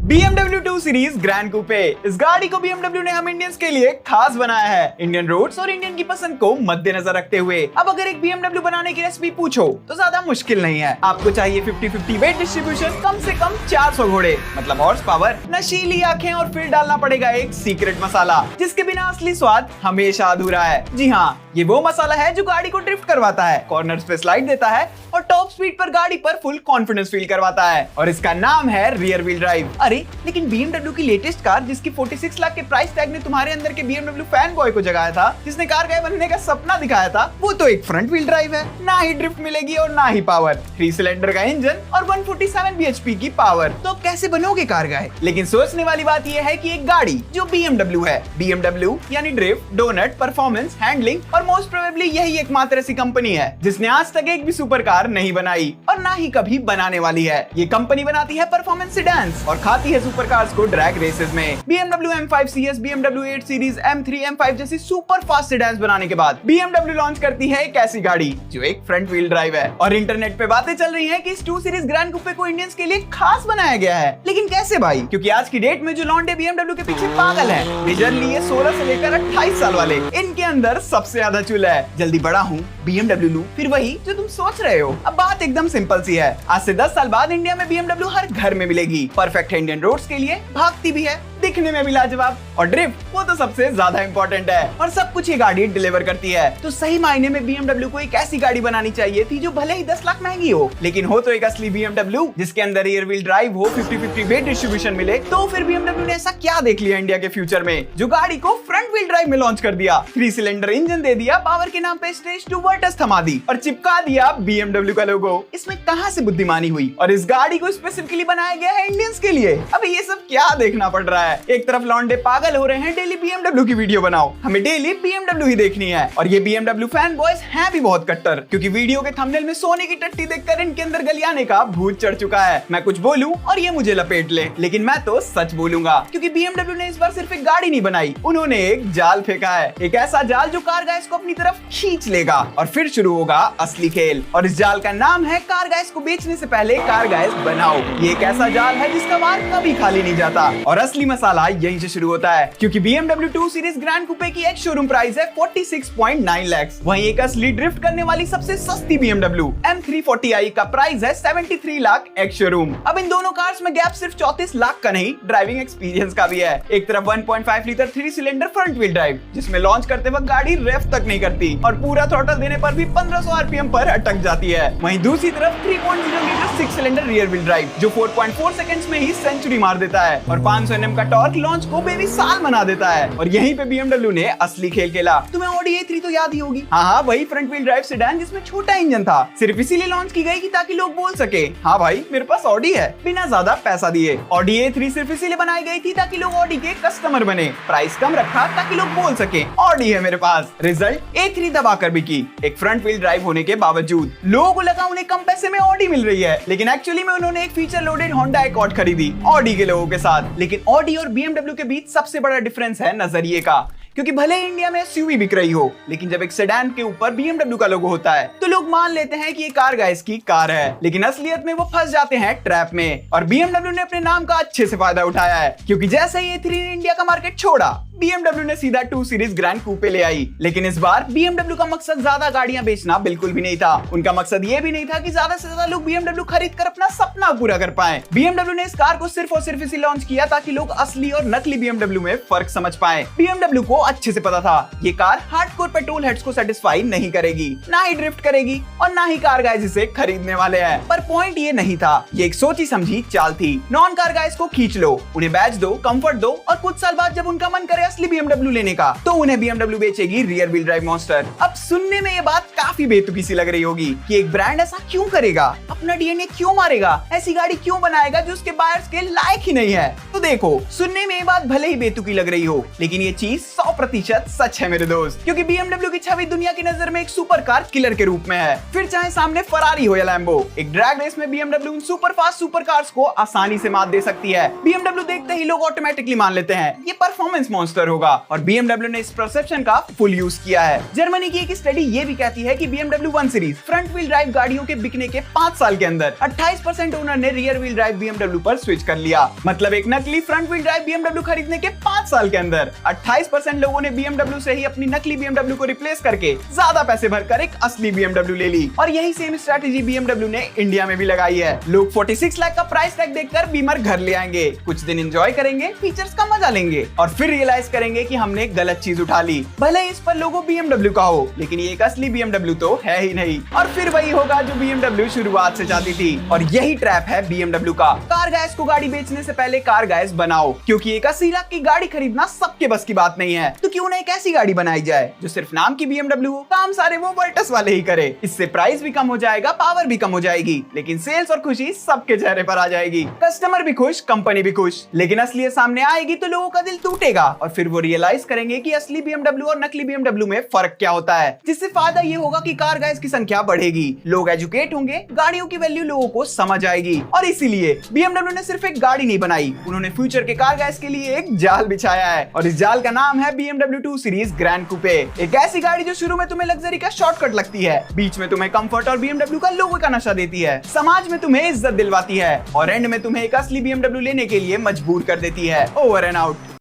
BMW 2 series grand कूपे। इस गाड़ी को BMW ने हम इंडियंस के लिए खास बनाया है, इंडियन रोड्स और इंडियन की पसंद को मद्देनजर रखते हुए। अब अगर एक BMW बनाने की रेसिपी पूछो तो ज्यादा मुश्किल नहीं है। आपको चाहिए 50-50 वेट डिस्ट्रीब्यूशन, कम से कम 400 घोड़े मतलब हॉर्स पावर, नशीली आंखें और फिर डालना पड़ेगा एक सीक्रेट मसाला जिसके बिना असली स्वाद हमेशा अधूरा है। जी हाँ, ये वो मसाला है जो गाड़ी को ड्रिफ्ट करवाता है, कॉर्नर्स पे स्लाइड देता है और टॉप स्पीड पर गाड़ी पर फुल कॉन्फिडेंस फील करवाता है। और इसका नाम है रियर व्हील ड्राइव। अरे लेकिन BMW की लेटेस्ट कार जिसकी 46 लाख के प्राइस टैग ने तुम्हारे अंदर के BMW फैन बॉय को जगाया था, जिसने कार गाय बनने का सपना दिखाया था, वो तो एक फ्रंट व्हील ड्राइव है। ना ही ड्रिफ्ट मिलेगी और ना ही पावर। 3 सिलेंडर का इंजन और 147 bhp की पावर। तो अब कैसे बनोगे कार गाय? लेकिन सोचने वाली बात यह है कि एक गाड़ी जो BMW है, BMW यानी ड्रिफ्ट, डोनट, परफॉर्मेंस, हैंडलिंग और मोस्ट प्रोबेबली यही एकमात्र ऐसी कंपनी है जिसने आज तक एक भी सुपर कार नहीं बनाई और ना ही कभी बनाने वाली है। ये कंपनी बनाती है परफॉर्मेंस सेडान्स और खाती है सुपर कार्स को ड्रैग रेसेस में। BMW M5 CS, BMW 8 series, M3, M5 जैसी सुपर फास्ट सेडान्स बनाने के बाद BMW लॉन्च करती है एक ऐसी गाड़ी जो एक फ्रंट व्हील ड्राइव है। और इंटरनेट पे बातें चल रही हैं कि इस 2 सीरीज ग्रैंड कूपे को इंडियंस के लिए खास बनाया गया है। लेकिन कैसे भाई? क्योंकि आज की डेट में जो लौंडे BMW के पीछे पागल हैं, मेजरली ये 16 से लेकर 28 साल वाले, इनके अंदर सबसे ज्यादा चूल है। जल्दी बड़ा हूँ, BMW लूं, फिर वही जो तुम सोच रहे हो। अब बात एकदम सिंपल सी है। आज से 10 साल बाद इंडिया में BMW हर घर में मिलेगी। परफेक्ट है इंडियन रोड्स के लिए, भागती भी है, दिखने में भी लाजवाब, और ड्रिफ्ट वो तो सबसे ज्यादा इंपॉर्टेंट है। और सब कुछ ये गाड़ी डिलीवर करती है। तो सही मायने में BMW को एक ऐसी गाड़ी बनानी चाहिए थी जो भले ही 10 लाख महंगी हो, लेकिन हो तो एक असली BMW जिसके अंदर रियर व्हील ड्राइव हो, 50-50 वेट डिस्ट्रीब्यूशन मिले। तो फिर BMW ने ऐसा क्या देख लिया इंडिया के फ्यूचर में जो गाड़ी को फ्रंट व्हील ड्राइव में लॉन्च कर दिया, 3 सिलेंडर इंजन दे दिया, पावर के नाम पे स्टेज 2 वर्टस थमा दी और चिपका दिया BMW का लोगो। इसमें कहां से बुद्धिमानी हुई? और इस गाड़ी को स्पेसिफिकली बनाया गया है इंडियंस के लिए। अब ये सब क्या देखना पड़ रहा है? एक तरफ लौंडे पागल हो रहे हैं, डेली BMW की वीडियो बनाओ, हमें डेली BMW ही देखनी है। और ये BMW फैन बॉयज हैं भी बहुत कट्टर, क्योंकि वीडियो के थंबनेल में सोने की टट्टी देखकर इनके अंदर गलियाने का भूत चढ़ चुका है। मैं कुछ बोलूं और ये मुझे लपेट ले, लेकिन मैं तो सच बोलूंगा, क्योंकि BMW ने इस बार सिर्फ एक गाड़ी नहीं बनाई, उन्होंने एक जाल फेंका है। एक ऐसा जाल जो कार गाइस को अपनी तरफ खींच लेगा और फिर शुरू होगा असली खेल। और इस जाल का नाम है कार गाइस को बेचने से पहले कार गाइस बनाओ। ये एक ऐसा जाल है जिसका वार कभी खाली नहीं जाता और असली मसाला यहीं से शुरू होता है, क्योंकि BMW 2 सीरीज ग्रैंड कूपे की एक शोरूम प्राइस है 46.9 लाख। वहीं एक असली ड्रिफ्ट करने वाली सबसे सस्ती BMW M340i का प्राइस है 73 लाख एक शोरूम। अब इन दोनों कार्स में गैप सिर्फ 34 लाख का नहीं, ड्राइविंग एक्सपीरियंस का भी है। एक तरफ 1.5 litre 3 cylinder front wheel drive जिसमें लॉन्च करते वक्त गाड़ी रेफ तक नहीं करती और पूरा थ्रॉटल देने पर भी 1500 RPM पर अटक जाती है। वहीं दूसरी तरफ 3.0 litre 6 cylinder rear wheel drive जो 4.4 सेकंड्स में ही सेंचुरी मार देता है और 500 Nm का टॉर्क लॉन्च को बेबी साल बना देता है। और यहीं पे BMW ने असली खेल खेला। तुम्हें Audi A3 तो याद ही होगी। हाँ, वही फ्रंट व्हील ड्राइव सेडान जिसमें छोटा इंजन था, सिर्फ इसीलिए लॉन्च की गई कि ताकि लोग बोल सके, हाँ भाई मेरे पास Audi है, बिना ज्यादा पैसा दिए। Audi A3 सिर्फ इसीलिए बनाई गई थी ताकि लोग Audi के कस्टमर बने। प्राइस कम रखा ताकि लोग बोल सके Audi है मेरे पास। रिजल्ट A3 दबाकर बिकी। एक फ्रंट व्हील ड्राइव होने के बावजूद लोगों को लगा उन्हें कम पैसे में Audi मिल रही है, लेकिन एक्चुअली में उन्होंने एक फीचर लोडेड Honda Accord खरीदी Audi के लोगों के साथ। लेकिन Audi और BMW के बीच सबसे बड़ा डिफरेंस है नजरिए का, क्योंकि भले इंडिया में SUV बिक रही हो, लेकिन जब एक सेडान के ऊपर BMW का लोगो होता है तो लोग मान लेते हैं कि ये कार गाइस की कार है, लेकिन असलियत में वो फंस जाते हैं ट्रैप में। और BMW ने अपने नाम का अच्छे से फायदा उठाया है, क्योंकि जैसे ही A3 ने इंडिया का मार्केट छोड़ा, BMW ने सीधा 2 सीरीज ग्रैंड कूपे ले आई। लेकिन इस बार BMW का मकसद ज्यादा गाड़ियां बेचना बिल्कुल भी नहीं था। उनका मकसद ये भी नहीं था कि ज्यादा से ज्यादा लोग BMW खरीद कर अपना सपना पूरा कर पाए। BMW ने इस कार को सिर्फ और सिर्फ इसी लॉन्च किया ताकि लोग असली और नकली BMW में फर्क समझ पाए। BMW को अच्छे से पता था ये कार हार्डकोर पेट्रोल हेड्स को सेटिस्फाई नहीं करेगी, ना ही ड्रिफ्ट करेगी और ना ही कार गाइस इसे खरीदने वाले हैं। पर पॉइंट ये नहीं था, ये एक सोची समझी चाल थी। नॉन कार गाइस को खींच लो, उन्हें बैच दो, कंफर्ट दो और कुछ साल बाद जब उनका मन करे असली BMW लेने का, तो उन्हें BMW बेचेगी रियर व्हील ड्राइव मॉन्स्टर। अब सुनने में ये बात काफी बेतुकी सी लग रही होगी कि एक ब्रांड ऐसा क्यों करेगा, अपना DNA क्यों मारेगा, ऐसी गाड़ी क्यों बनाएगा जो उसके बायर्स के लायक ही नहीं है। तो देखो, सुनने में ये बात भले ही बेतुकी लग रही हो, लेकिन ये चीज 100% सच है मेरे दोस्त, क्योंकि BMW की छवि दुनिया की नजर में एक सुपर कार किलर के रूप में है। फिर चाहे सामने फरारी हो या लैम्बो, एक ड्रैग रेस में BMW उन सुपर फास्ट सुपर कार्स को आसानी से मात दे सकती है। BMW देखते ही लोग ऑटोमेटिकली मान लेते हैं ये परफॉर्मेंस मॉन्स्टर रोडस्टर होगा और BMW ने इस परसेप्शन का फुल यूज किया है। जर्मनी की एक स्टडी ये भी कहती है कि BMW 1 series front wheel drive गाड़ियों के बिकने के 5 साल के अंदर 28% ओनर ने रियर व्हील ड्राइव BMW पर स्विच कर लिया। मतलब एक नकली फ्रंट व्हील ड्राइव BMW खरीदने के 5 साल के अंदर 28% लोगों ने BMW से ही अपनी नकली BMW को रिप्लेस करके ज्यादा पैसे भरकर एक असली BMW ले ली। और यही सेम स्ट्रेटेजी BMW ने इंडिया में भी लगाई है। लोग 46 लाख का प्राइस टैग देखकर बीमर घर ले आएंगे, कुछ दिन एंजॉय करेंगे, फीचर्स का मजा लेंगे और फिर रियलाइज करेंगे कि हमने गलत चीज उठा ली। भले इस पर लोगो BMW का हो, लेकिन ये एक असली BMW तो है ही नहीं। और फिर वही होगा जो BMW शुरुआत से चाहती थी। और यही ट्रैप है BMW का। कार गाइस को गाड़ी बेचने से पहले कार गाइस बनाओ, क्योंकि एक 80 लाख की गाड़ी खरीदना सबके बस की बात नहीं है। तो क्यों ना एक ऐसी गाड़ी बनाई जाए जो सिर्फ नाम की BMW हो, काम सारे वो वर्टस वाले ही करे। इससे प्राइस भी कम हो जाएगा, पावर भी कम हो जाएगी, लेकिन सेल्स और खुशी सबके चेहरे पर आ जाएगी। कस्टमर भी खुश, कंपनी भी खुश। लेकिन असलियत सामने आएगी तो लोगों का दिल टूटेगा और फिर वो रियलाइज करेंगे कि असली BMW और नकली BMW में फर्क क्या होता है। जिससे फायदा ये होगा कि कार गाइस की संख्या बढ़ेगी, लोग एजुकेट होंगे, गाड़ियों की वैल्यू लोगों को समझ आएगी। और इसीलिए BMW ने सिर्फ एक गाड़ी नहीं बनाई, उन्होंने फ्यूचर के कार गाइस के लिए एक जाल बिछाया है और इस जाल का नाम है BMW 2 सीरीज ग्रैंड कूपे। एक ऐसी गाड़ी जो शुरू में तुम्हें लग्जरी का शॉर्टकट लगती है, बीच में तुम्हें कंफर्ट और BMW का लोगो का नशा देती है, समाज में तुम्हें इज्जत दिलवाती है और एंड में तुम्हें एक असली BMW लेने के लिए मजबूर कर देती है। Over and out.